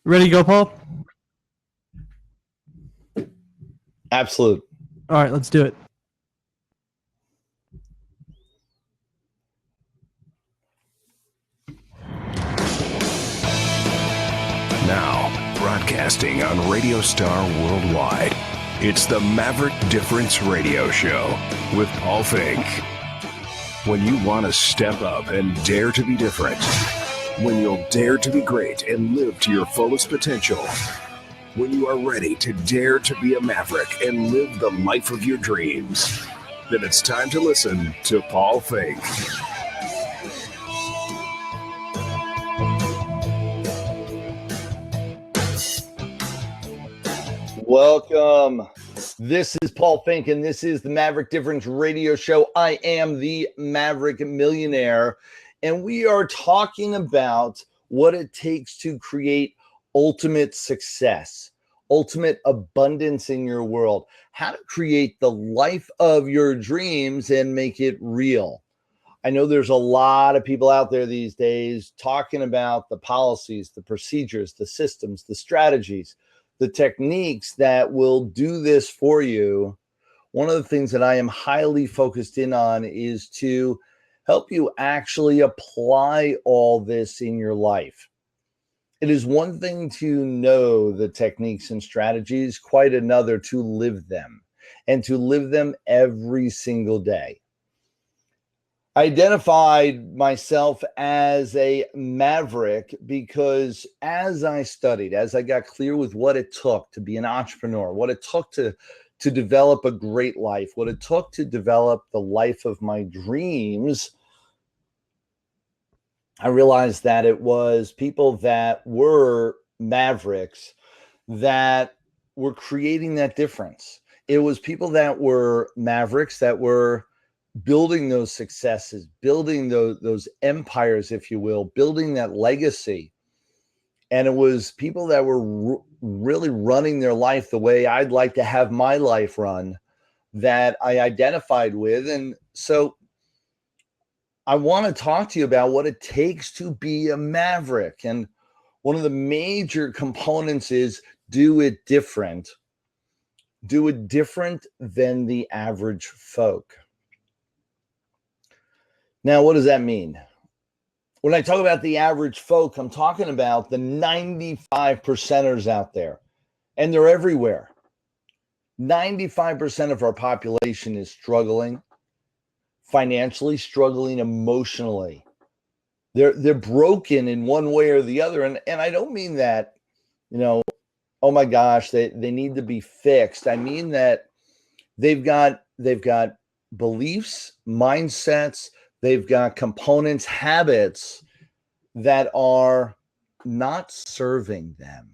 Ready to go, Paul? Absolute. All right, let's do it. Now, broadcasting on Radio Star Worldwide, it's the Maverick Difference Radio Show with Paul Finck. When you want to step up and dare to be different, when you'll dare to be great and live to your fullest potential, when you are ready to dare to be a maverick and live the life of your dreams, then it's time to listen to Paul Finck. Welcome. This is Paul Finck, and this is the Maverick Difference Radio Show. I am the Maverick Millionaire, and we are talking about what it takes to create ultimate success, ultimate abundance in your world, how to create the life of your dreams and make it real. I know there's a lot of people out there these days talking about the policies, the procedures, the systems, the strategies, the techniques that will do this for you. One of the things that I am highly focused in on is to help you actually apply all this in your life. It is one thing to know the techniques and strategies, quite another to live them, and to live them every single day. I identified myself as a maverick because as I studied, as I got clear with what it took to be an entrepreneur, what it took to develop a great life, what it took to develop the life of my dreams, I realized that it was people that were mavericks that were creating that difference. It was people that were mavericks that were building those successes, building those empires, if you will, building that legacy. And it was people that were really running their life the way I'd like to have my life run that I identified with. And so I want to talk to you about what it takes to be a maverick. And one of the major components is do it different. Do it different than the average folk. Now, what does that mean? When I talk about the average folk, I'm talking about the 95%ers out there, and they're everywhere. 95% of our population is struggling financially, struggling emotionally. They're broken in one way or the other. And I don't mean that, oh my gosh, they need to be fixed. I mean that they've got beliefs, mindsets, they've got components, habits that are not serving them.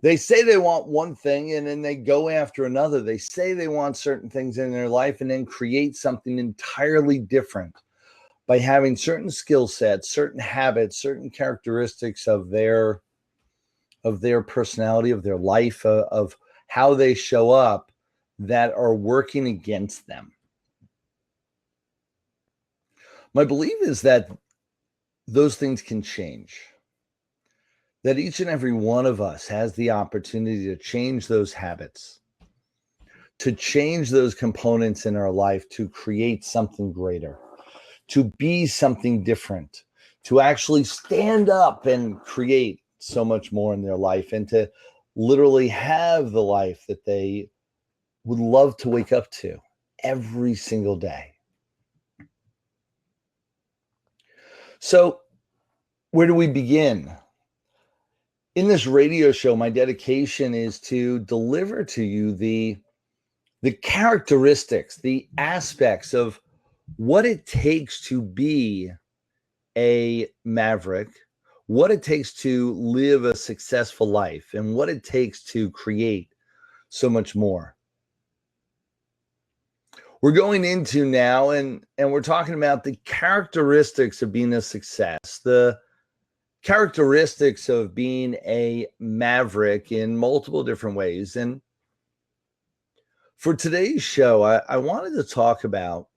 They say they want one thing and then they go after another. They say they want certain things in their life and then create something entirely different by having certain skill sets, certain habits, certain characteristics of their personality, of their life, of how they show up that are working against them. My belief is that those things can change, that each and every one of us has the opportunity to change those habits, to change those components in our life, to create something greater, to be something different, to actually stand up and create so much more in their life, and to literally have the life that they would love to wake up to every single day. So, where do we begin? In this radio show, my dedication is to deliver to you the characteristics, the aspects of what it takes to be a maverick, what it takes to live a successful life, and what it takes to create so much more. We're going into now, and we're talking about the characteristics of being a success, the characteristics of being a maverick in multiple different ways. And for today's show, I wanted to talk about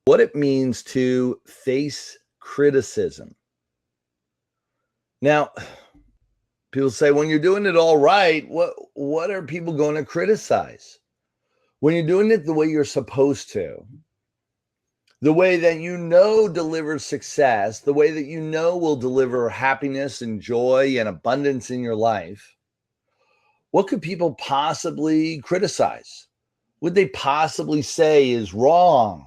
what it means to face criticism, Now, people say when you're doing it all right, what are people going to criticize? When you're doing it the way you're supposed to, the way that you know delivers success, the way that you know will deliver happiness and joy and abundance in your life, what could people possibly criticize? Would they possibly say is wrong,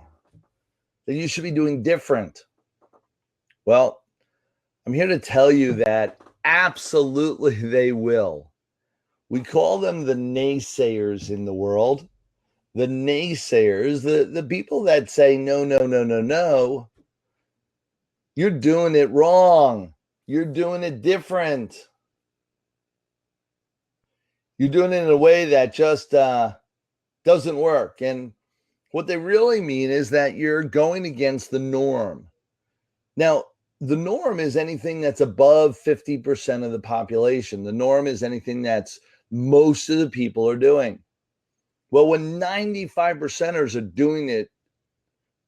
that you should be doing different? Well, I'm here to tell you that absolutely they will. We call them the naysayers in the world. The naysayers, the people that say, no, no, no, no, no, you're doing it wrong. You're doing it different. You're doing it in a way that just doesn't work. And what they really mean is that you're going against the norm. Now, the norm is anything that's above 50% of the population. The norm is anything that's most of the people are doing. Well, when 95%ers are doing it,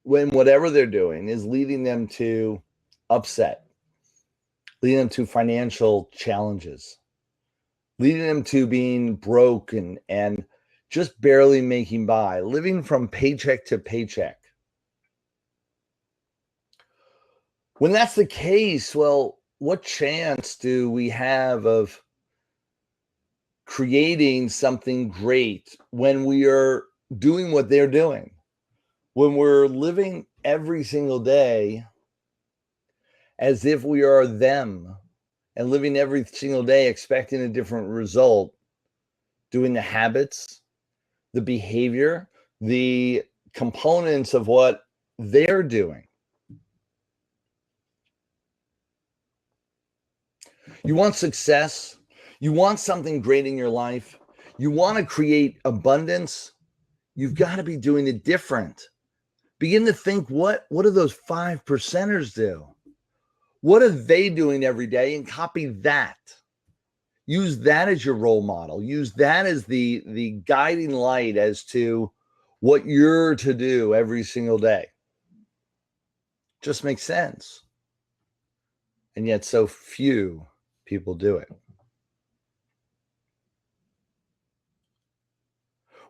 when whatever they're doing is leading them to upset, leading them to financial challenges, leading them to being broken and just barely making by, living from paycheck to paycheck. When that's the case, well, what chance do we have of creating something great when we are doing what they're doing? When we're living every single day as if we are them and living every single day expecting a different result, doing the habits, the behavior, the components of what they're doing. You want success? You want something great in your life? You want to create abundance? You've got to be doing it different. Begin to think, what do those 5%ers do? What are they doing every day? And copy that. Use that as your role model. Use that as the guiding light as to what you're to do every single day. Just makes sense. And yet so few people do it.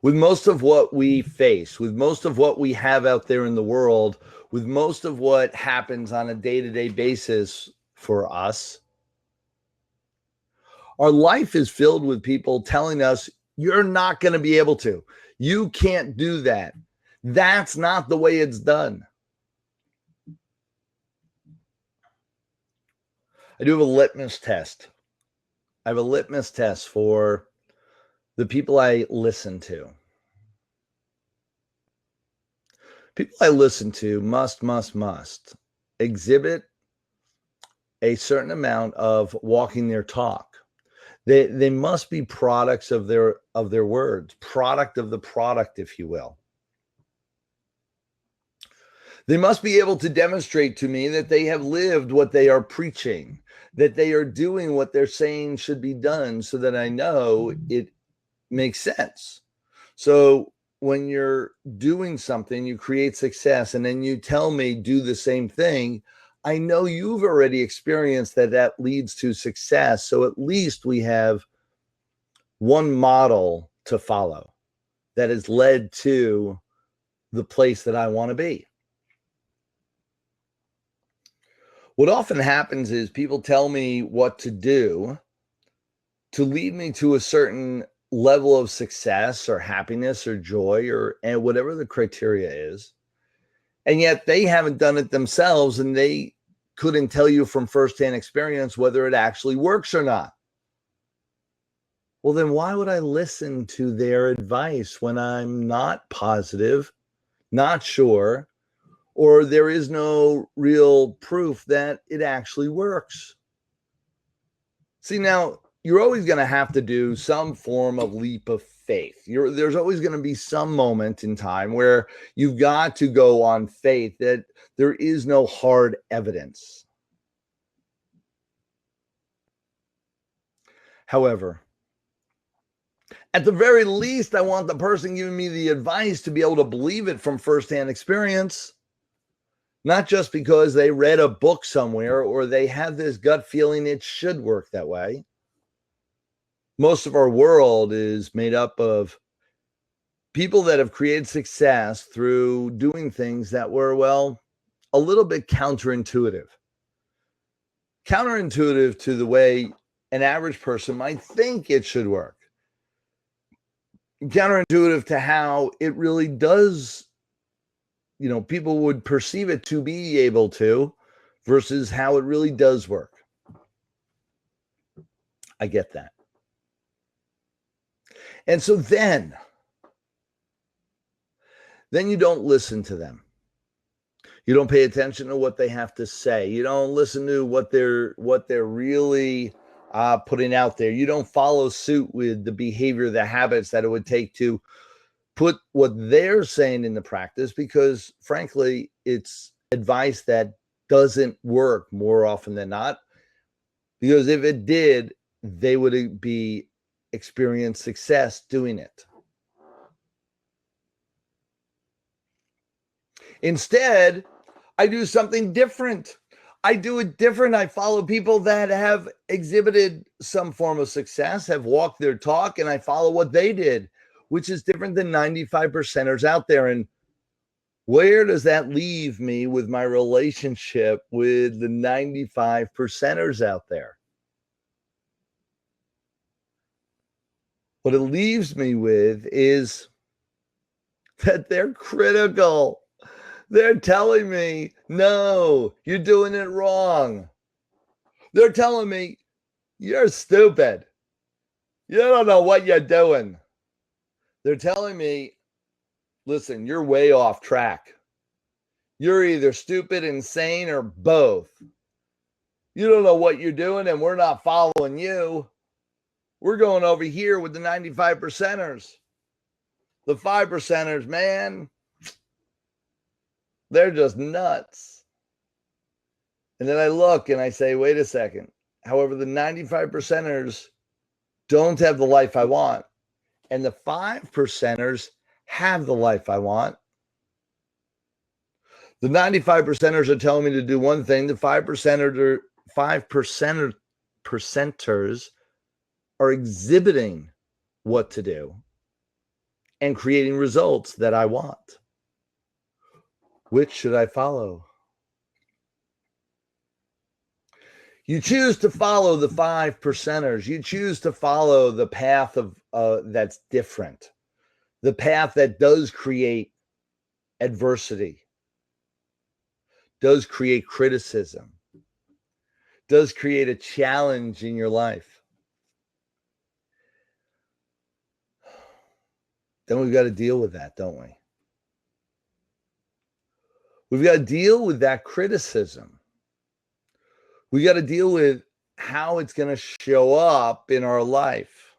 With most of what we face, with most of what we have out there in the world, with most of what happens on a day-to-day basis for us, our life is filled with people telling us, you're not going to be able to. You can't do that. That's not the way it's done. I do have a litmus test. I have a litmus test for the people I listen to. People I listen to must exhibit a certain amount of walking their talk. They must be products of their words, product of the product, if you will. They must be able to demonstrate to me that they have lived what they are preaching, that they are doing what they're saying should be done, so that I know it makes sense. So when you're doing something, you create success, and then you tell me do the same thing, I know you've already experienced that leads to success. So at least we have one model to follow that has led to the place that I want to be. What often happens is people tell me what to do to lead me to a certain level of success or happiness or joy and whatever the criteria is. And yet they haven't done it themselves, and they couldn't tell you from firsthand experience whether it actually works or not. Well, then why would I listen to their advice when I'm not positive, not sure, or there is no real proof that it actually works? See, now you're always going to have to do some form of leap of faith. There's always going to be some moment in time where you've got to go on faith that there is no hard evidence. However, at the very least, I want the person giving me the advice to be able to believe it from firsthand experience. not just because they read a book somewhere or they have this gut feeling it should work that way. Most of our world is made up of people that have created success through doing things that were, well, a little bit counterintuitive to the way an average person might think it should work, counterintuitive to how it really does, people would perceive it to be able to versus how it really does work. I get that. And so then you don't listen to them. You don't pay attention to what they have to say. You don't listen to what they're really putting out there. You don't follow suit with the behavior, the habits that it would take to put what they're saying into practice, because frankly, it's advice that doesn't work more often than not. Because if it did, they would be experience success doing it. Instead, I do something different. I do it different. I follow people that have exhibited some form of success, have walked their talk, and I follow what they did, which is different than 95%ers out there. And where does that leave me with my relationship with the 95%ers out there? What it leaves me with is that they're critical. They're telling me, no, you're doing it wrong. They're telling me, you're stupid. You don't know what you're doing. They're telling me, listen, you're way off track. You're either stupid, insane, or both. You don't know what you're doing, and we're not following you. We're going over here with the 95%ers. The 5%ers, man, they're just nuts. And then I look and I say, wait a second. However, the 95%ers don't have the life I want. And the 5%ers have the life I want. The 95%ers are telling me to do one thing. The 5%ers are exhibiting what to do and creating results that I want. Which should I follow? You choose to follow the 5%ers. You choose to follow the path of that's different, the path that does create adversity, does create criticism, does create a challenge in your life. Then we've got to deal with that, don't we? We've got to deal with that criticism. We got to deal with how it's going to show up in our life.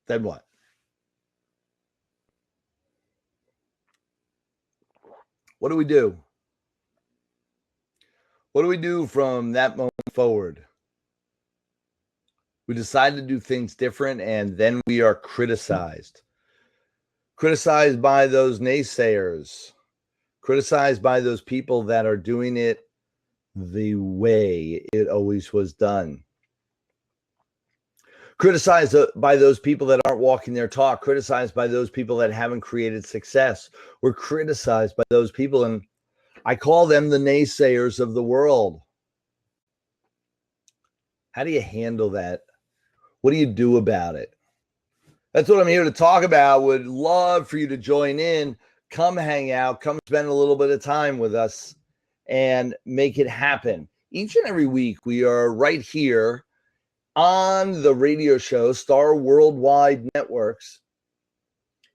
Then what? What do we do? What do we do from that moment forward? We decide to do things different, and then we are criticized. Criticized by those naysayers. Criticized by those people that are doing it the way it always was done. Criticized by those people that aren't walking their talk. Criticized by those people that haven't created success. We're criticized by those people, and I call them the naysayers of the world. How do you handle that? What do you do about it? That's what I'm here to talk about. Would love for you to join in. Come hang out. Come spend a little bit of time with us and make it happen. Each and every week, we are right here on the radio show, Star Worldwide Networks.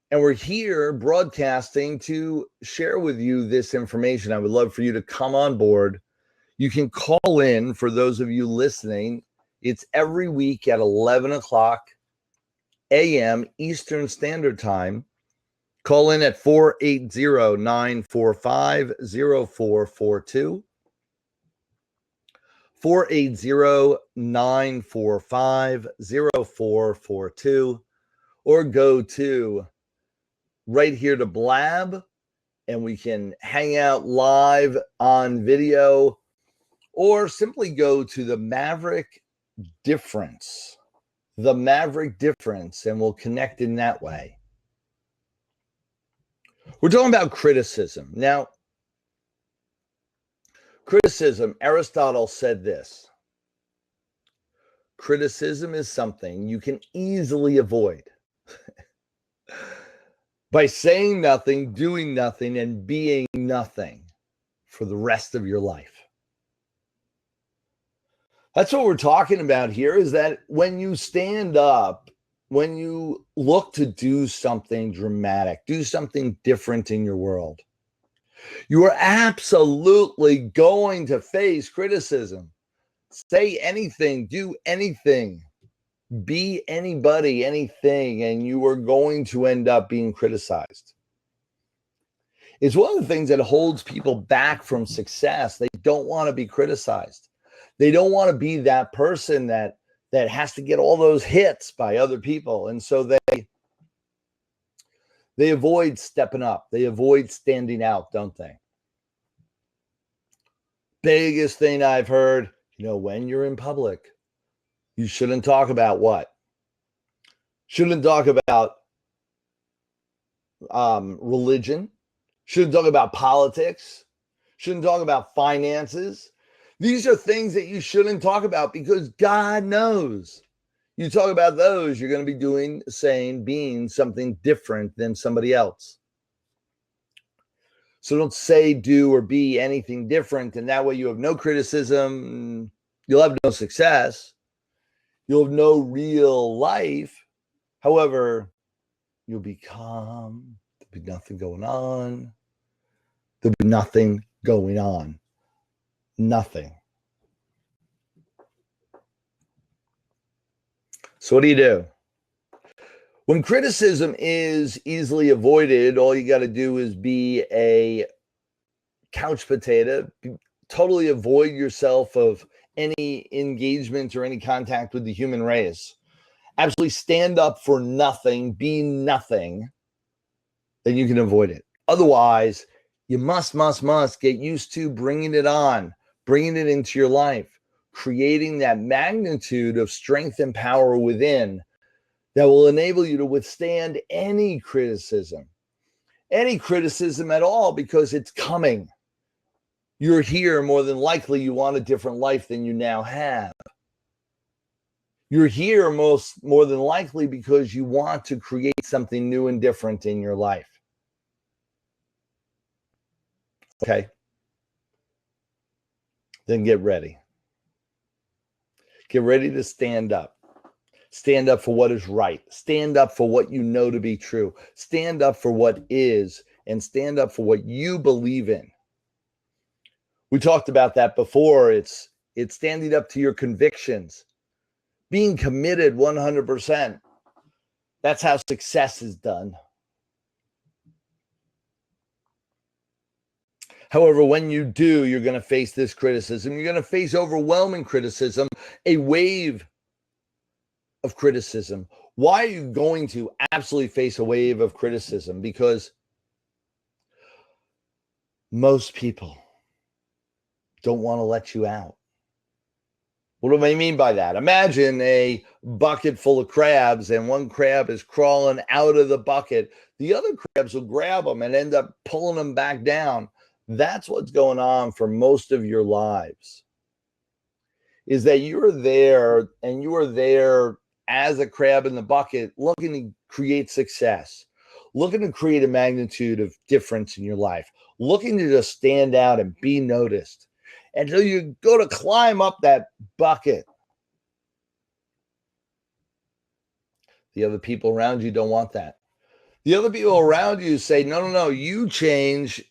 And we're here broadcasting to share with you this information. I would love for you to come on board. You can call in for those of you listening. It's every week at 11 o'clock a.m. Eastern Standard Time. Call in at 480-945-0442. 480-945-0442. Or go to right here to Blab and we can hang out live on video, or simply go to the Maverick Difference, and we'll connect in that way. We're talking about criticism. Now, criticism, Aristotle said this: criticism is something you can easily avoid by saying nothing, doing nothing, and being nothing for the rest of your life. That's what we're talking about here, is that when you stand up, when you look to do something dramatic, do something different in your world, you are absolutely going to face criticism. Say anything, do anything, be anybody, anything, and you are going to end up being criticized. It's one of the things that holds people back from success. They don't want to be criticized. They don't want to be that person that has to get all those hits by other people. And so they avoid stepping up. They avoid standing out, don't they? Biggest thing I've heard, when you're in public, you shouldn't talk about what? Shouldn't talk about religion. Shouldn't talk about politics. Shouldn't talk about finances. These are things that you shouldn't talk about, because God knows you talk about those, you're going to be doing, saying, being something different than somebody else. So don't say, do, or be anything different. And that way you have no criticism. You'll have no success. You'll have no real life. However, you'll be calm. There'll be nothing going on. There'll be nothing going on. Nothing. So what do? When criticism is easily avoided, all you got to do is be a couch potato, totally avoid yourself of any engagement or any contact with the human race. Absolutely stand up for nothing, be nothing, then you can avoid it. Otherwise, you must get used to bringing it on, bringing it into your life, creating that magnitude of strength and power within that will enable you to withstand any criticism at all, because it's coming. You're here, more than likely you want a different life than you now have. You're here more than likely because you want to create something new and different in your life. Okay? Then get ready. Get ready to stand up. Stand up for what is right. Stand up for what you know to be true. Stand up for what is, and stand up for what you believe in. We talked about that before. It's standing up to your convictions, being committed 100%. That's how success is done. However, when you do, you're going to face this criticism. You're going to face overwhelming criticism, a wave of criticism. Why are you going to absolutely face a wave of criticism? Because most people don't want to let you out. What do I mean by that? Imagine a bucket full of crabs, and one crab is crawling out of the bucket. The other crabs will grab them and end up pulling them back down. That's what's going on for most of your lives, is that you're there, and you are there as a crab in the bucket, looking to create success, looking to create a magnitude of difference in your life, looking to just stand out and be noticed. And so you go to climb up that bucket. The other people around you don't want that. The other people around you say, no, you change.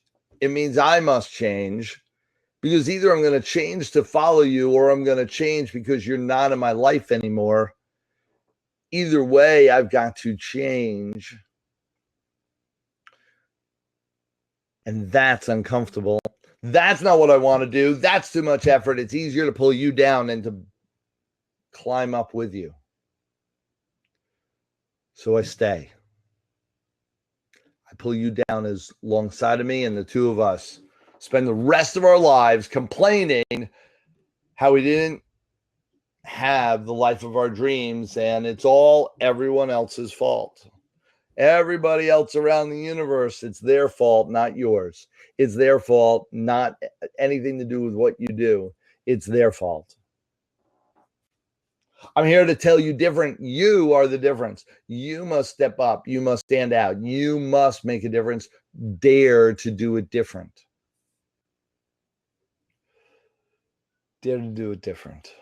It means I must change, because either I'm going to change to follow you, or I'm going to change because you're not in my life anymore. Either way, I've got to change. And that's uncomfortable. That's not what I want to do. That's too much effort. It's easier to pull you down than to climb up with you. So I stay. I pull you down as alongside of me, and the two of us spend the rest of our lives complaining how we didn't have the life of our dreams, and it's all everyone else's fault. Everybody else around the universe, it's their fault, not yours. It's their fault, not anything to do with what you do. It's their fault. I'm here to tell you different. You are the difference. You must step up. You must stand out. You must make a difference. Dare to do it different. Dare to do it different.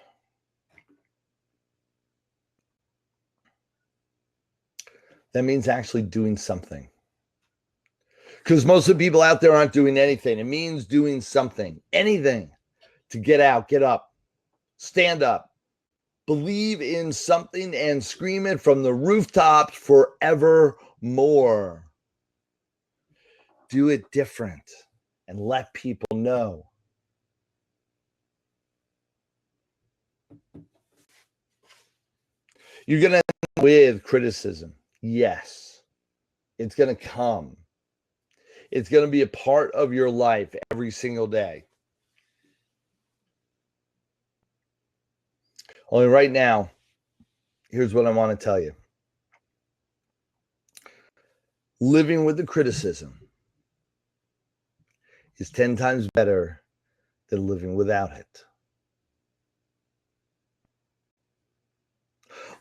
That means actually doing something. Because most of the people out there aren't doing anything. It means doing something, anything to get out, get up, stand up, believe in something and scream it from the rooftops forevermore. Do it different and let people know. You're going to end up with criticism. Yes, it's going to come. It's going to be a part of your life every single day. Only right now, here's what I want to tell you. Living with the criticism is 10 times better than living without it.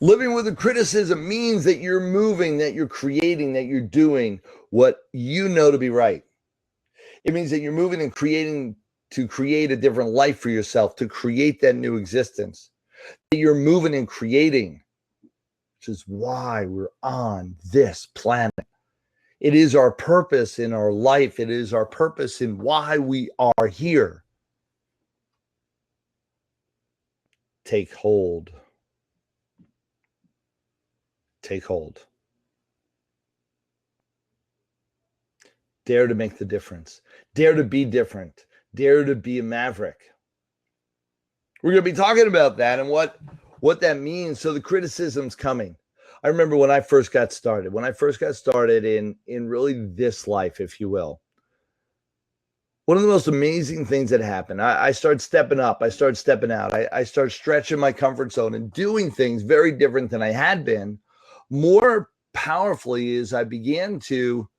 Living with the criticism means that you're moving, that you're creating, that you're doing what you know to be right. It means that you're moving and creating to create a different life for yourself, to create that new existence. That you're moving and creating, which is why we're on this planet. It is our purpose in our life. It is our purpose in why we are here. Take hold. Take hold. Dare to make the difference. Dare to be different. Dare to be a maverick. We're going to be talking about that and what that means. So the criticism's coming. I remember when I first got started. When I first got started in really this life, if you will. One of the most amazing things that happened, I started stepping up. I started stepping out. I started stretching my comfort zone and doing things very different than I had been. More powerfully is I began to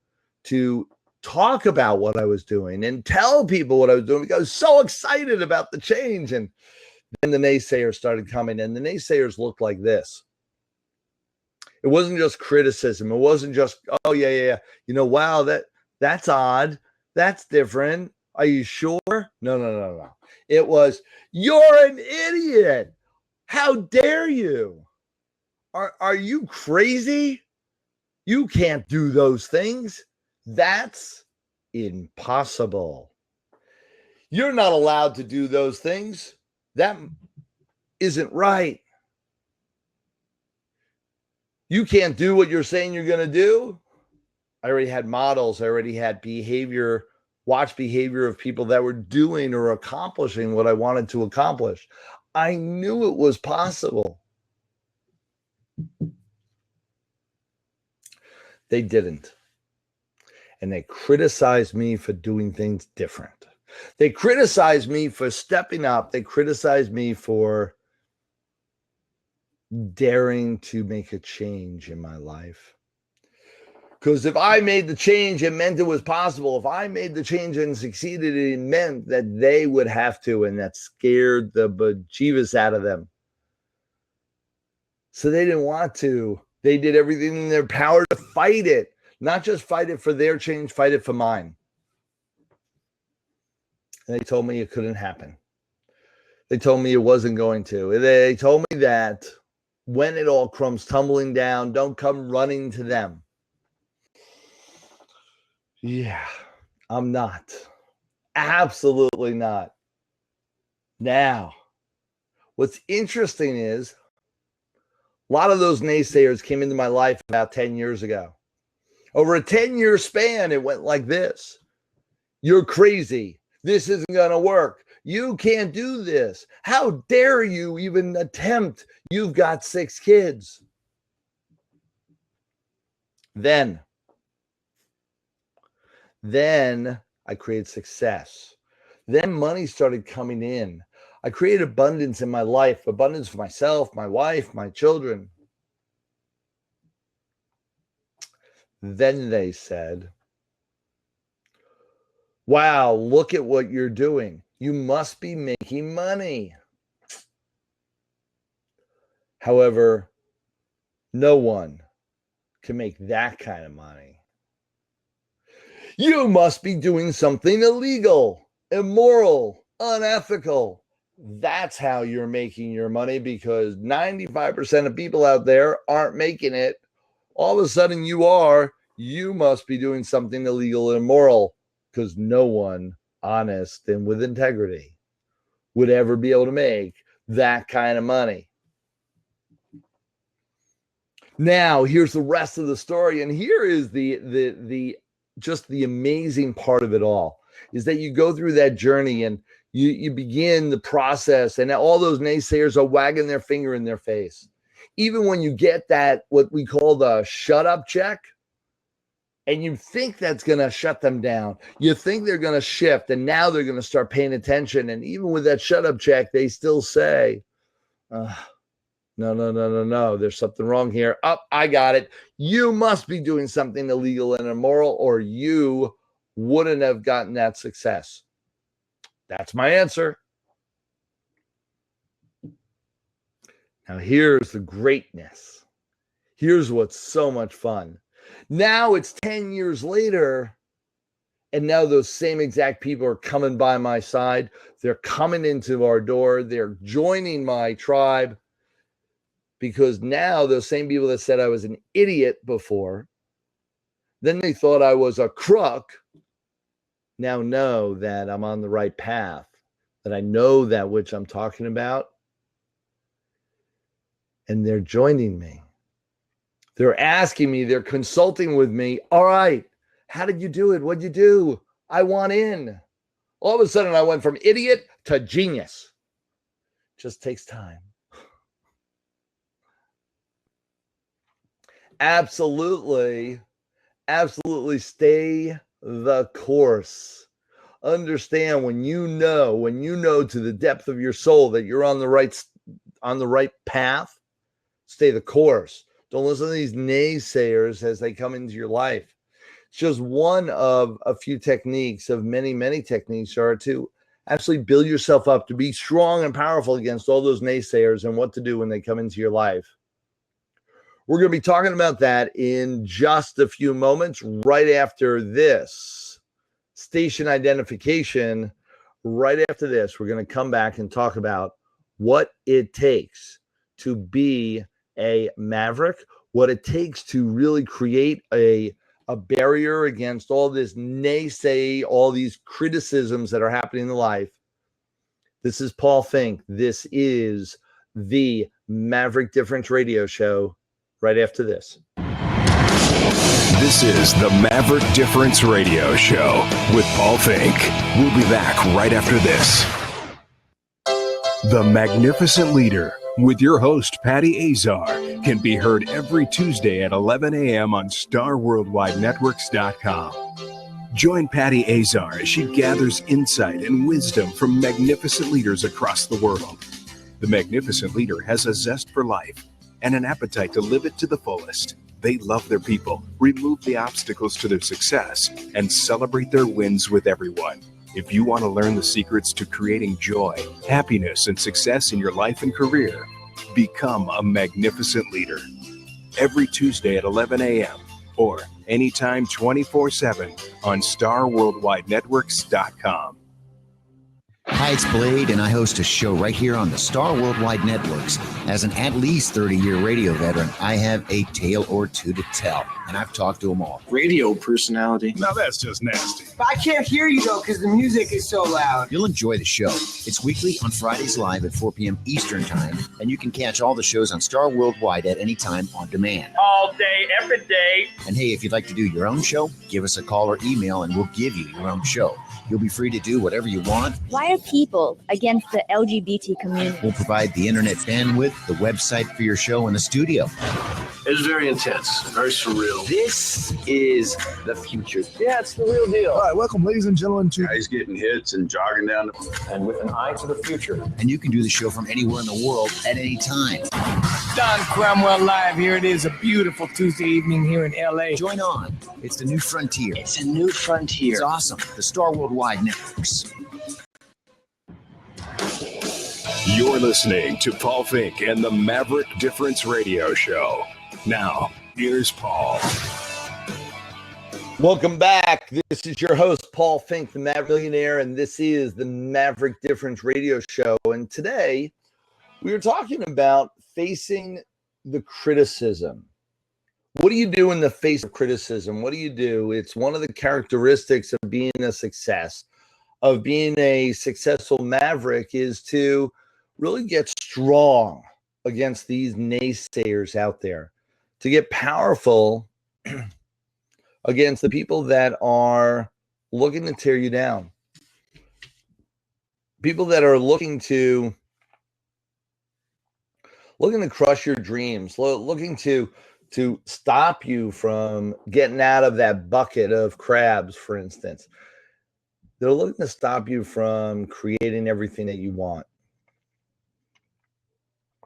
talk about what I was doing and tell people what I was doing because I was so excited about the change. And then the naysayers started coming, and the naysayers looked like this. It wasn't just criticism. It wasn't just, oh, yeah. Wow, that's odd. That's different. Are you sure? No. It was, you're an idiot. How dare you? Are you crazy? You can't do those things. That's impossible. You're not allowed to do those things. That isn't right. You can't do what you're saying you're going to do. I already had models. I already had watch behavior of people that were doing or accomplishing what I wanted to accomplish. I knew it was possible. They didn't. And they criticized me for doing things different. They criticized me for stepping up. They criticized me for daring to make a change in my life. Because if I made the change, it meant it was possible. If I made the change and succeeded, it meant that they would have to, and that scared the bejeebus out of them. So they didn't want to. They did everything in their power to fight it. Not just fight it for their change, fight it for mine. And they told me it couldn't happen. They told me it wasn't going to. They told me that when it all comes tumbling down, don't come running to them. Yeah, I'm not. Absolutely not. Now, what's interesting is a lot of those naysayers came into my life about 10 years ago. Over a 10-year span, it went like this. You're crazy. This isn't going to work. You can't do this. How dare you even attempt? You've got 6 kids. Then, Then I created success. Then money started coming in. I created abundance in my life, abundance for myself, my wife, my children. Then they said, wow, look at what you're doing. You must be making money. However, no one can make that kind of money. You must be doing something illegal, immoral, unethical. That's how you're making your money, because 95% of people out there aren't making it. All of a sudden you are. You must be doing something illegal and immoral, because no one honest and with integrity would ever be able to make that kind of money. Now, here's the rest of the story, and here is the just the amazing part of it all, is that you go through that journey and you begin the process, and all those naysayers are wagging their finger in their face. Even when you get that, what we call the shut up check, and you think that's going to shut them down, you think they're going to shift, and now they're going to start paying attention. And even with that shut up check, they still say, no, there's something wrong here. I got it. You must be doing something illegal and immoral, or you wouldn't have gotten that success. That's my answer. Now, here's the greatness. Here's what's so much fun. Now it's 10 years later, and now those same exact people are coming by my side. They're coming into our door. They're joining my tribe, because now those same people that said I was an idiot before, then they thought I was a crook, now know that I'm on the right path, that I know that which I'm talking about, and they're joining me. They're asking me, they're consulting with me. All right, how did you do it? What'd you do? I want in. All of a sudden, I went from idiot to genius. Just takes time. Absolutely stay the course. Understand, when you know to the depth of your soul that you're on the right path, stay the course. Don't listen to these naysayers as they come into your life. It's just one of a few techniques of many, many techniques are to actually build yourself up to be strong and powerful against all those naysayers, and what to do when they come into your life. We're going to be talking about that in just a few moments, right after this station identification. Right after this, we're going to come back and talk about what it takes to be a maverick, what it takes to really create a barrier against all this naysay, all these criticisms that are happening in life. This is Paul Finck. This is the Maverick Difference Radio Show. Right after this. This is the Maverick Difference Radio Show with Paul Finck. We'll be back right after this. The Magnificent Leader with your host, Patty Azar, can be heard every Tuesday at 11 a.m. on StarWorldWideNetworks.com. Join Patty Azar as she gathers insight and wisdom from magnificent leaders across the world. The Magnificent Leader has a zest for life and an appetite to live it to the fullest. They love their people, remove the obstacles to their success, and celebrate their wins with everyone. If you want to learn the secrets to creating joy, happiness, and success in your life and career, become a magnificent leader. Every Tuesday at 11 a.m. or anytime 24/7 on StarWorldWideNetworks.com. Hi, it's Blade, and I host a show right here on the Star Worldwide Networks. As an at least 30-year radio veteran, I have a tale or two to tell, and I've talked to them all. Radio personality. Now that's just nasty. But I can't hear you, though, because the music is so loud. You'll enjoy the show. It's weekly on Fridays live at 4 p.m. Eastern Time, and you can catch all the shows on Star Worldwide at any time on demand. All day, every day. And hey, if you'd like to do your own show, give us a call or email, and we'll give you your own show. You'll be free to do whatever you want. Why are people against the LGBT community. We'll provide the internet bandwidth, the website for your show, and the studio. It's very intense, very surreal. This is the future. Yeah, it's the real deal. All right, welcome, ladies and gentlemen, to Guys getting hits and jogging down. And with an eye to the future. And you can do the show from anywhere in the world at any time. Don Cromwell Live. Here it is, a beautiful Tuesday evening here in LA. Join on. It's the new frontier. It's a new frontier. It's awesome. The Star Worldwide Networks. You're listening to Paul Finck and the Maverick Difference Radio Show. Now, here's Paul. Welcome back. This is your host, Paul Finck, the Maverick Millionaire, and this is the Maverick Difference Radio Show. And today, we are talking about facing the criticism. What do you do in the face of criticism? What do you do? It's one of the characteristics of being a success, of being a successful maverick, is to really get strong against these naysayers out there, to get powerful against the people that are looking to tear you down, people that are looking to crush your dreams, looking to stop you from getting out of that bucket of crabs, for instance. They're looking to stop you from creating everything that you want.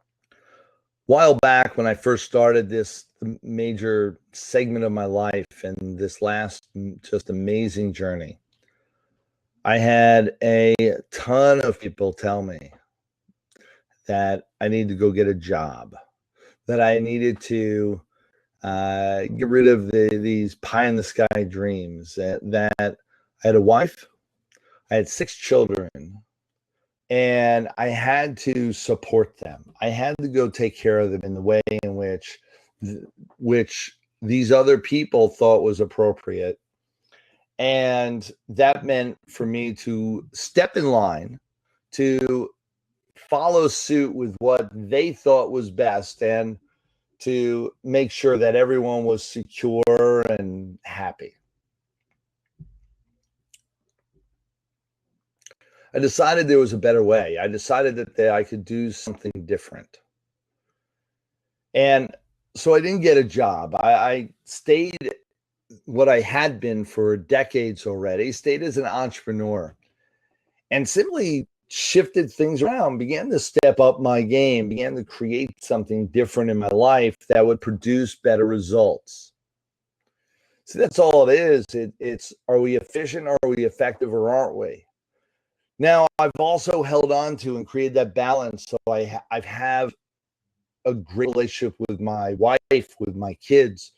A while back, when I first started this major segment of my life and this last just amazing journey, I had a ton of people tell me that I needed to go get a job, that I needed to get rid of these pie-in-the-sky dreams, that I had a wife, I had 6 children, and I had to support them. I had to go take care of them in the way in which these other people thought was appropriate. And that meant for me to step in line, to follow suit with what they thought was best, and to make sure that everyone was secure and happy. I decided there was a better way. I decided that I could do something different. And so I didn't get a job. I stayed what I had been for decades already, stayed as an entrepreneur, and simply shifted things around, began to step up my game, began to create something different in my life that would produce better results. So that's all it is. It's, are we efficient? Are we effective, or aren't we? Now, I've also held on to and created that balance. So I have a great relationship with my wife, with my kids.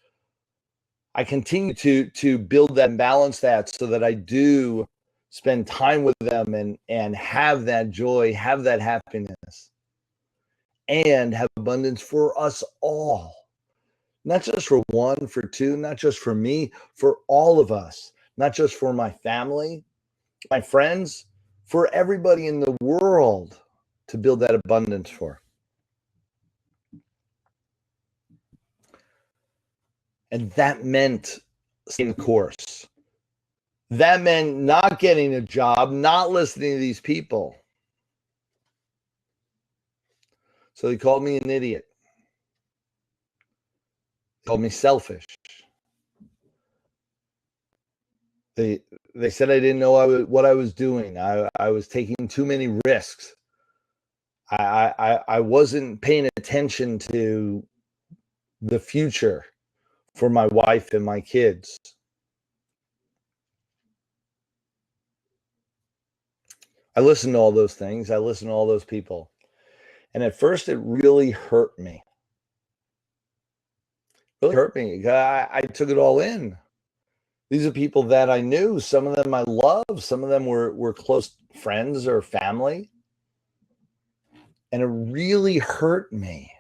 I continue to build that and balance that so that I do spend time with them and have that joy, have that happiness, and have abundance for us all. Not just for one, for two, not just for me, for all of us, not just for my family, my friends, for everybody in the world to build that abundance for. And that meant staying the course. That meant not getting a job, not listening to these people. So they called me an idiot. They called me selfish. They said I didn't know what I was doing. I was taking too many risks. I wasn't paying attention to the future for my wife and my kids. I listened to all those things. I listened to all those people. And at first it really hurt me. It really hurt me. I took it all in. These are people that I knew. Some of them I loved. Some of them were close friends or family. And it really hurt me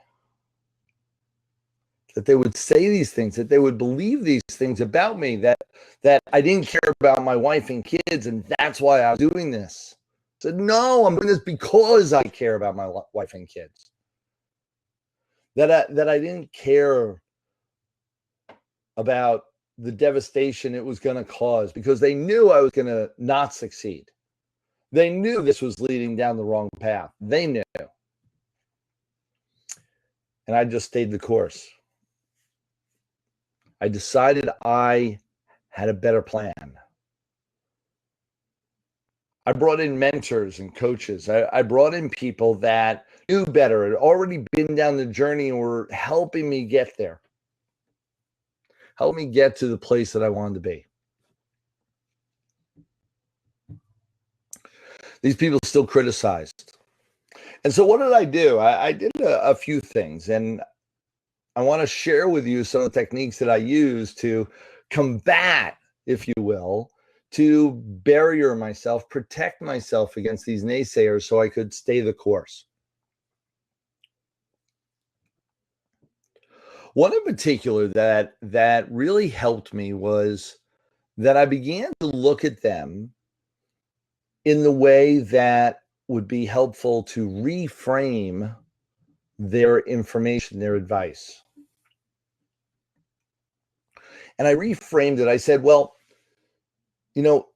that they would say these things, that they would believe these things about me, that I didn't care about my wife and kids, and that's why I was doing this. I said, no, I'm doing this because I care about my wife and kids. That I didn't care about the devastation it was going to cause, because they knew I was going to not succeed. They knew this was leading down the wrong path. They knew. And I just stayed the course. I decided I had a better plan. I brought in mentors and coaches. I brought in people that knew better, had already been down the journey and were helping me get there. Help me get to the place that I wanted to be. These people still criticized. And so what did I do? I did a few things, and I want to share with you some of the techniques that I use to combat, if you will, to barrier myself, protect myself against these naysayers so I could stay the course. One in particular that really helped me was that I began to look at them in the way that would be helpful to reframe their information, their advice. And I reframed it. I said, well,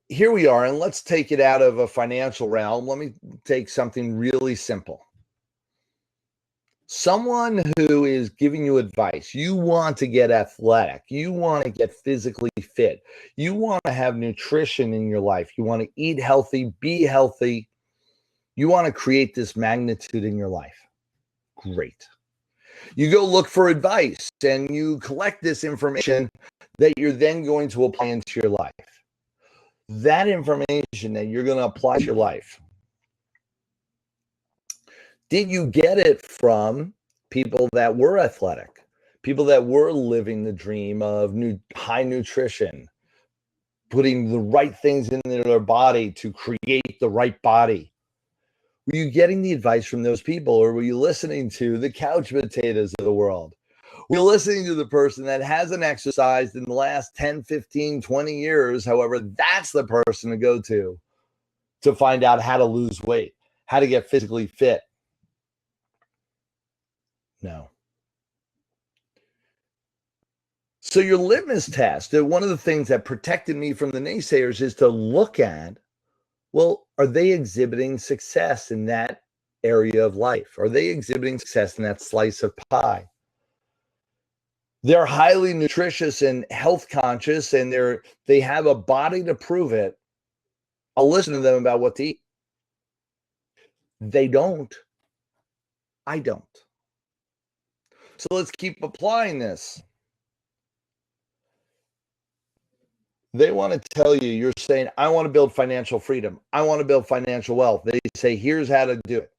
here we are, and let's take it out of a financial realm. Let me take something really simple. Someone who is giving you advice, you want to get athletic, you want to get physically fit, you want to have nutrition in your life, you want to eat healthy, be healthy, you want to create this magnitude in your life. Great. You go look for advice and you collect this information that you're then going to apply into your life. That information that you're going to apply to your life, did you get it from people that were athletic, people that were living the dream of high nutrition, putting the right things into their body to create the right body? Were you getting the advice from those people, or were you listening to the couch potatoes of the world? Were you listening to the person that hasn't exercised in the last 10, 15, 20 years? However, that's the person to go to find out how to lose weight, how to get physically fit. No. So your litmus test, one of the things that protected me from the naysayers is to look at, well, are they exhibiting success in that area of life? Are they exhibiting success in that slice of pie? They're highly nutritious and health conscious, and they have a body to prove it. I'll listen to them about what to eat. They don't. I don't. So let's keep applying this. They want to tell you, you're saying, I want to build financial freedom. I want to build financial wealth. They say, here's how to do it.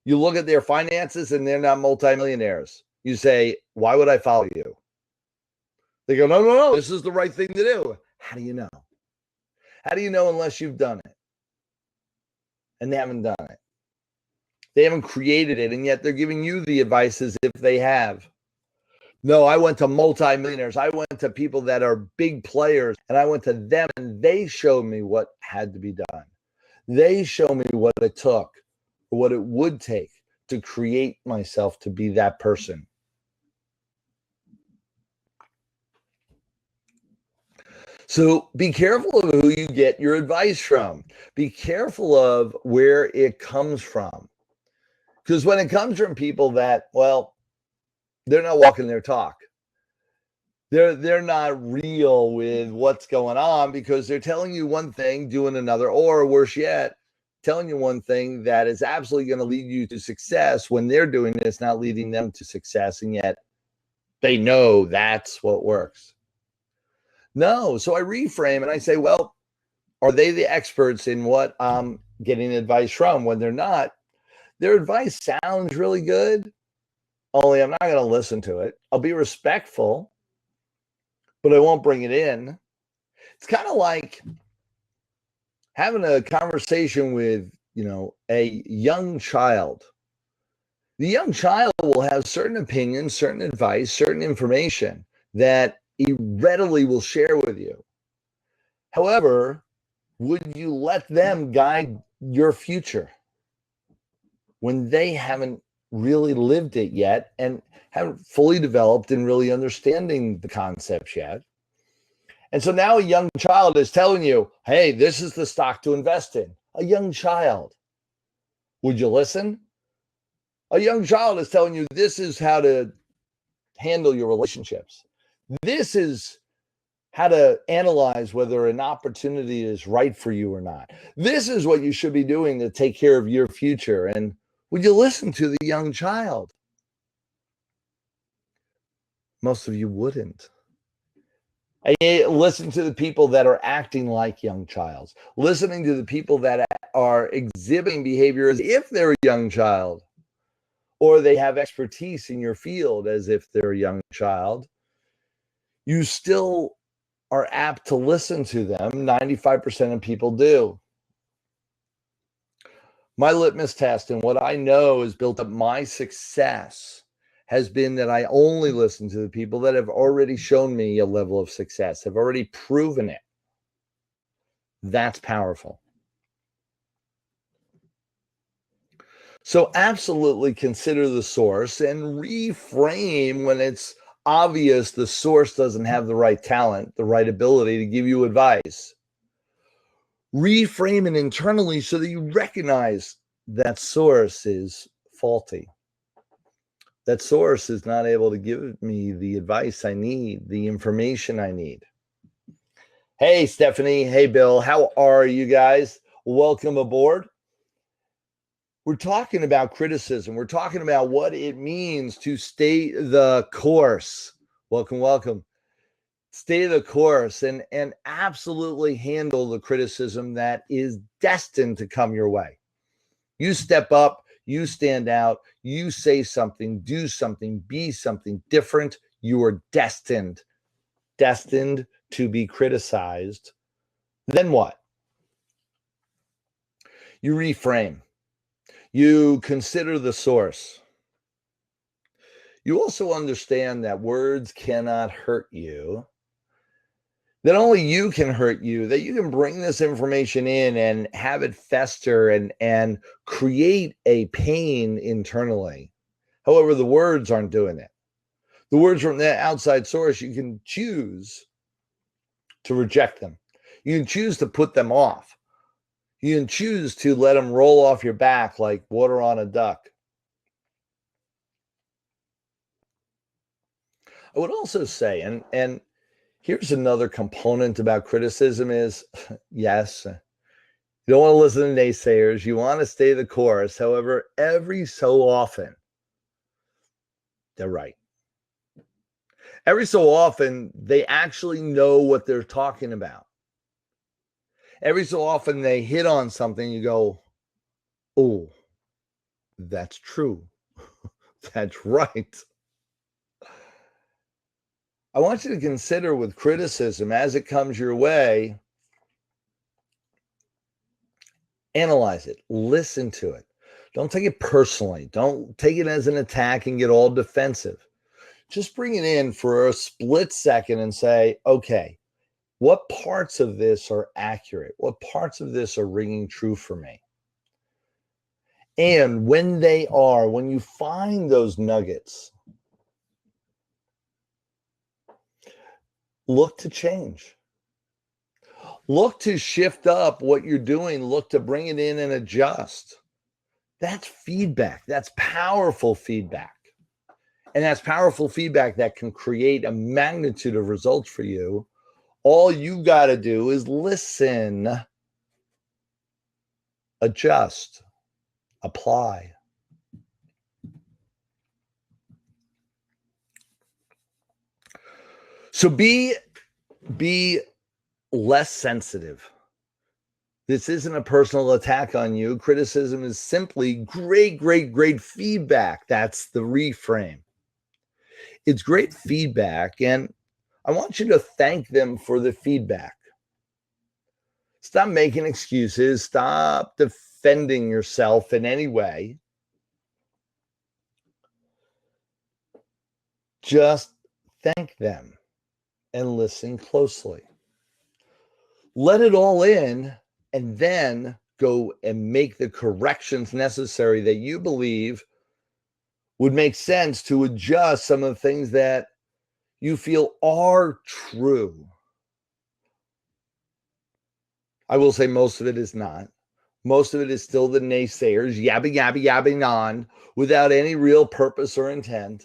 You look at their finances and they're not multimillionaires. You say, why would I follow you? They go, no, this is the right thing to do. How do you know? How do you know unless you've done it? And they haven't done it. They haven't created it, and yet they're giving you the advice as if they have. No, I went to multimillionaires. I went to people that are big players, and I went to them, and they showed me what had to be done. They showed me what it took, or what it would take to create myself to be that person. So be careful of who you get your advice from. Be careful of where it comes from. Because when it comes from people that, well, they're not walking their talk. They're not real with what's going on, because they're telling you one thing, doing another, or worse yet, telling you one thing that is absolutely going to lead you to success when they're doing this, not leading them to success, and yet they know that's what works. No, so I reframe and I say, well, are they the experts in what I'm getting advice from? When they're not, their advice sounds really good, only I'm not going to listen to it. I'll be respectful, but I won't bring it in. It's kind of like having a conversation with, a young child. The young child will have certain opinions, certain advice, certain information that he readily will share with you. However, would you let them guide your future when they haven't really lived it yet and haven't fully developed and really understanding the concepts yet? And so now a young child is telling you, hey, this is the stock to invest in. A young child. Would you listen? A young child is telling you this is how to handle your relationships. This is how to analyze whether an opportunity is right for you or not. This is what you should be doing to take care of your future. And would you listen to the young child? Most of you wouldn't. And you listen to the people that are acting like young childs, listening to the people that are exhibiting behavior as if they're a young child, or they have expertise in your field as if they're a young child. You still are apt to listen to them. 95% of people do. My litmus test and what I know has built up my success has been that I only listen to the people that have already shown me a level of success, have already proven it. That's powerful. So absolutely consider the source and reframe when it's obvious the source doesn't have the right talent, the right ability to give you advice. Reframe it internally so that you recognize that source is faulty. That source is not able to give me the advice I need, the information I need. Hey, Stephanie. Hey, Bill. How are you guys? Welcome aboard. We're talking about criticism. We're talking about what it means to stay the course. Welcome, welcome. Stay the course and absolutely handle the criticism that is destined to come your way. You step up, you stand out, you say something, do something, be something different. You are destined to be criticized. Then what? You reframe. You consider the source. You also understand that words cannot hurt you, that only you can hurt you, that you can bring this information in and have it fester and create a pain internally. However, the words aren't doing it. The words from that outside source, you can choose to reject them. You can choose to put them off. You can choose to let them roll off your back like water on a duck. I would also say, and here's another component about criticism is, yes, you don't want to listen to naysayers. You want to stay the course. However, every so often, they're right. Every so often, they actually know what they're talking about. Every so often, they hit on something. You go, oh, that's true. That's right. I want you to consider with criticism as it comes your way, analyze it, listen to it. Don't take it personally. Don't take it as an attack and get all defensive. Just bring it in for a split second and say, okay, what parts of this are accurate? What parts of this are ringing true for me? And when you find those nuggets, look to change. Look to shift up what you're doing. Look to bring it in and adjust. That's feedback. That's powerful feedback. And that's powerful feedback that can create a magnitude of results for you. All you got to do is listen, adjust, apply. So be less sensitive. This isn't a personal attack on you. Criticism is simply great feedback. That's the reframe. It's great feedback, and I want you to thank them for the feedback. Stop making excuses. Stop defending yourself in any way. Just thank them and listen closely. Let it all in, and then go and make the corrections necessary that you believe would make sense to adjust some of the things that you feel are true. I will say most of it is not. Most of it is still the naysayers, yabbing on without any real purpose or intent.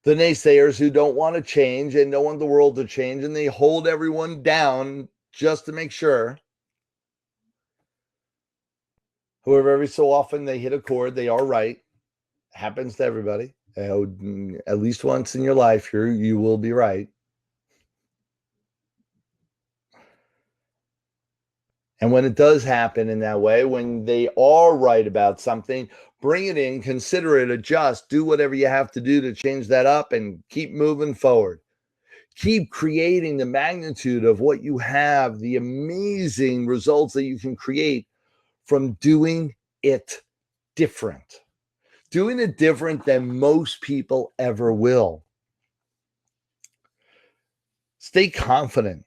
The naysayers who don't want to change and don't want the world to change, and they hold everyone down just to make sure. However, every so often they hit a chord. They are right. Happens to everybody. At least once in your life, you will be right. And when it does happen in that way, when they are right about something, bring it in, consider it, adjust, do whatever you have to do to change that up, and keep moving forward. Keep creating the magnitude of what you have, the amazing results that you can create from doing it different. Doing it different than most people ever will. Stay confident.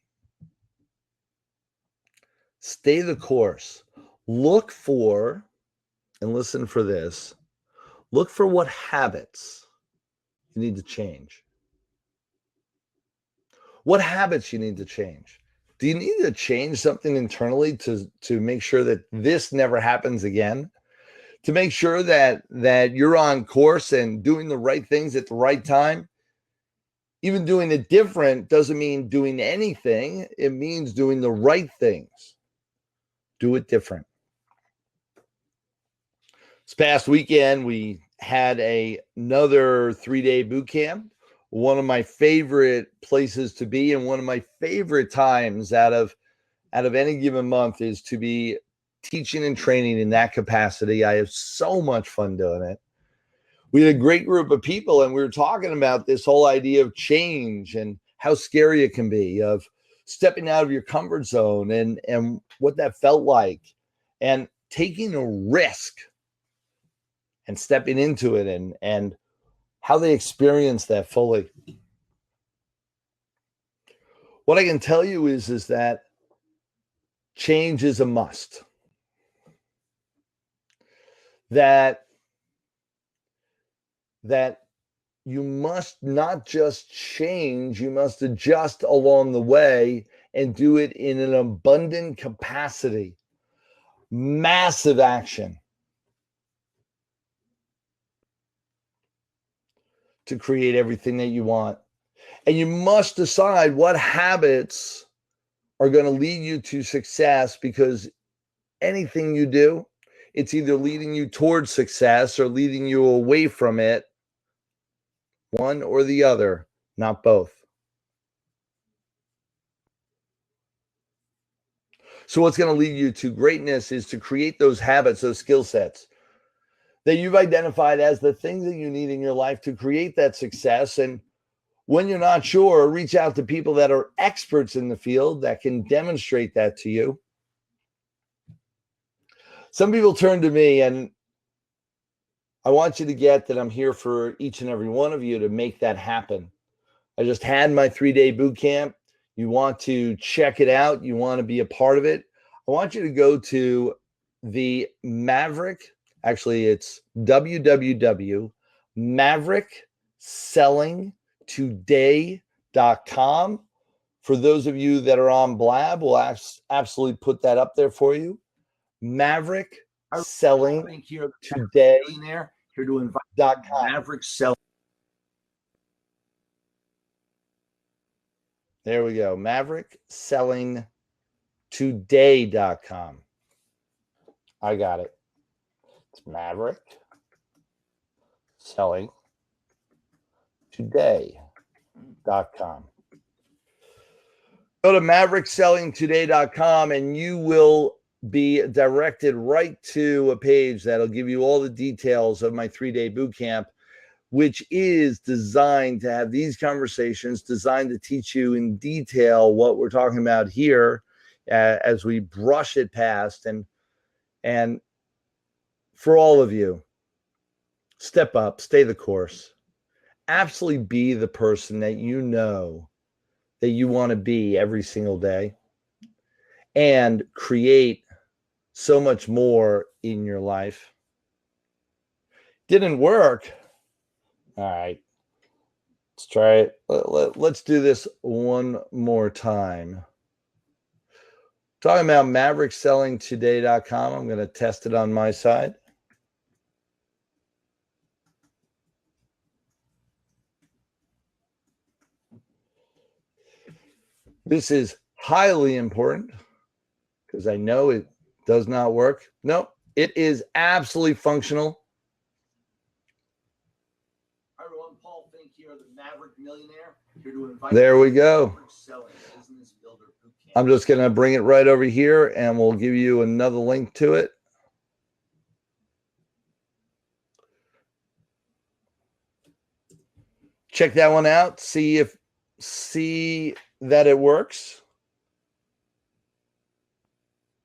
Stay the course. Look for, and listen for this, look for what habits you need to change. What habits you need to change. Do you need to change something internally to make sure that this never happens again? To make sure that you're on course and doing the right things at the right time? Even doing it different doesn't mean doing anything. It means doing the right things. Do it different. This past weekend, we had another 3-day boot camp. One of my favorite places to be, and one of my favorite times out of any given month is to be teaching and training in that capacity. I have so much fun doing it. We had a great group of people, and we were talking about this whole idea of change and how scary it can be, of stepping out of your comfort zone and what that felt like, and taking a risk and stepping into it, and how they experience that fully. What I can tell you is that change is a must. That you must not just change, you must adjust along the way and do it in an abundant capacity. Massive action to create everything that you want. And you must decide what habits are going to lead you to success, because anything you do, it's either leading you towards success or leading you away from it. One or the other, not both. So what's going to lead you to greatness is to create those habits, those skill sets that you've identified as the things that you need in your life to create that success. And when you're not sure, reach out to people that are experts in the field that can demonstrate that to you. Some people turn to me, and I want you to get that I'm here for each and every one of you to make that happen. I just had my 3-day boot camp. You want to check it out. You want to be a part of it. I want you to go to the Maverick. Actually, it's www.mavericksellingtoday.com. For those of you that are on Blab, we'll absolutely put that up there for you. Maverick Selling Today. Here to invite Maverick Selling. There we go. MaverickSellingToday.com. I got it. It's MaverickSellingToday.com. Go to MaverickSellingToday.com and you will be directed right to a page that'll give you all the details of my 3-day boot camp, which is designed to have these conversations, designed to teach you in detail what we're talking about here as we brush it past. And for all of you, step up, stay the course, absolutely be the person that you know that you want to be every single day, and create so much more in your life. Didn't work. All right, let's try it. Let's do this one more time. Talking about MaverickSellingToday.com. I'm going to test it on my side. This is highly important because I know it does not work. No, it is absolutely functional. Hi everyone, Paul Finck here, the Maverick Millionaire. Here to invite there we go. I'm just going to bring it right over here and we'll give you another link to it. Check that one out. See that it works.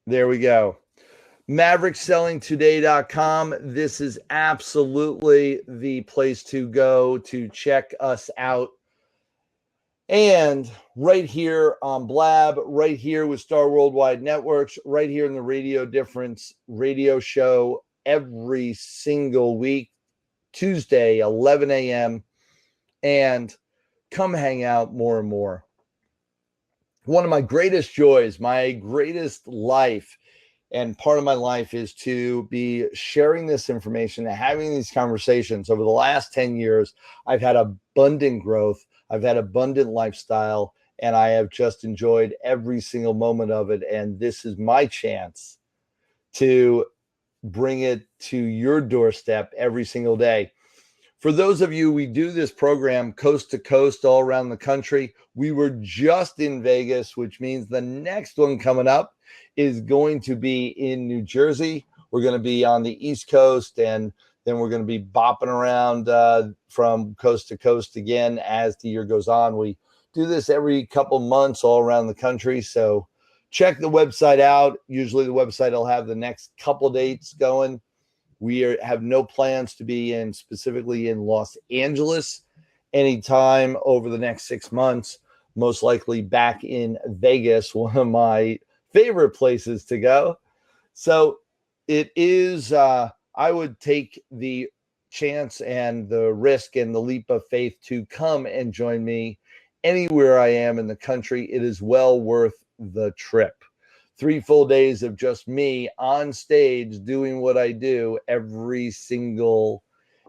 There we go. MaverickSellingToday.com. This is absolutely the place to go to check us out. And right here on Blab, right here with Star Worldwide Networks, right here in the Radio Difference radio show every single week, Tuesday, 11 a.m. And come hang out more and more. One of my greatest joys, my greatest life, and part of my life is to be sharing this information and having these conversations. Over the last 10 years, I've had abundant growth. I've had abundant lifestyle, and I have just enjoyed every single moment of it. And this is my chance to bring it to your doorstep every single day. For those of you, we do this program coast to coast all around the country. We were just in Vegas, which means the next one coming up is going to be in New Jersey. We're going to be on the East Coast, and then we're going to be bopping around from coast to coast again as the year goes on. We do this every couple months all around the country. So check the website out. Usually the website will have the next couple dates going. We have no plans to be specifically in Los Angeles anytime over the next 6 months. Most likely back in Vegas, one of my favorite places to go. So it is, I would take the chance and the risk and the leap of faith to come and join me anywhere I am in the country. It is well worth the trip. 3 full days of just me on stage doing what I do every single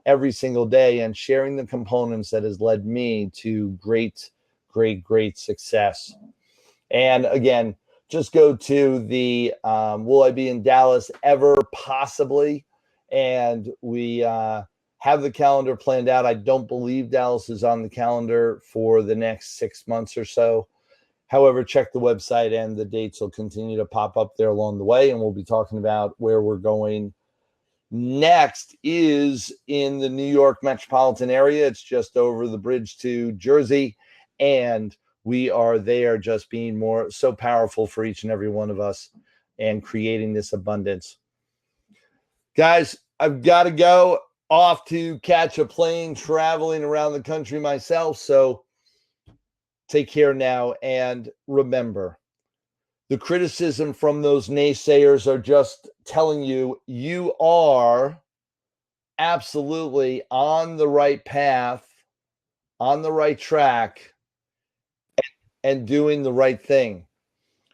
day and sharing the components that has led me to great success. And again, just go to the will I be in Dallas ever? Possibly. And we have the calendar planned out. I don't believe Dallas is on the calendar for the next 6 months or so. However, check the website and the dates will continue to pop up there along the way. And we'll be talking about where we're going next is in the New York metropolitan area. It's just over the bridge to Jersey. And we are there just being so powerful for each and every one of us and creating this abundance. Guys, I've got to go off to catch a plane traveling around the country myself. So take care now, and remember, the criticism from those naysayers are just telling you you are absolutely on the right path, on the right track, and doing the right thing.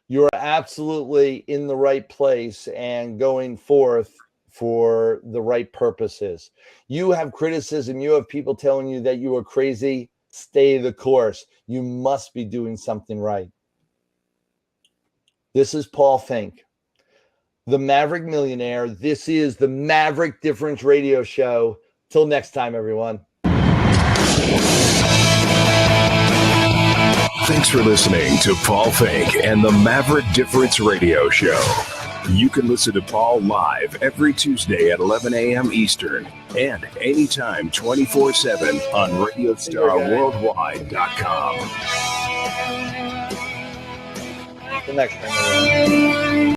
You're absolutely in the right place and going forth for the right purposes. You have criticism, you have people telling you that you are crazy. Stay the course. You must be doing something right. This is Paul Finck, the Maverick Millionaire. This is the Maverick Difference Radio Show. Till next time, everyone. Thanks for listening to Paul Finck and the Maverick Difference Radio Show. You can listen to Paul live every Tuesday at 11 a.m. Eastern and anytime 24/7 on RadiostarWorldwide.com. Till next time, everyone.